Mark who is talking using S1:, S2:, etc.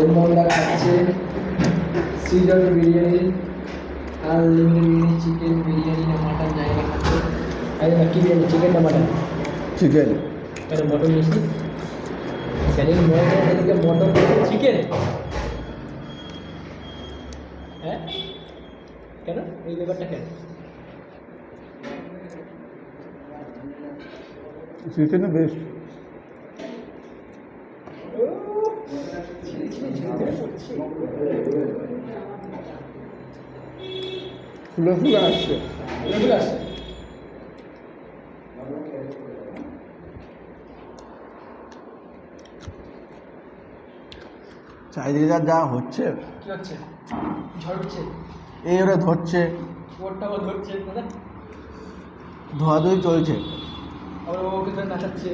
S1: এমনটা খাচ্ছে season biryani unlimited biryani chicken biryani না মাটন জায়গা খাচ্ছে আরে না কি বিরিয়ানি চিকেন না মাটন
S2: চিকেন
S1: কেন মটন মিষ্টি সেদিন এদিকে মটন চিকেন হ্যাঁ কেন এই ব্যাপারটা কেন
S2: চিকেন বেস্ট ফুলে ফুলে আসছে চারিদিকে যা হচ্ছে
S1: কি হচ্ছে ঝড় উঠছে
S2: এই ওরা ধরছে
S1: ওরটা ও ধরছে দাদা
S2: ধোয়াধুয়ি চলছে
S1: আবার ওকে ধরে নাচাচ্ছে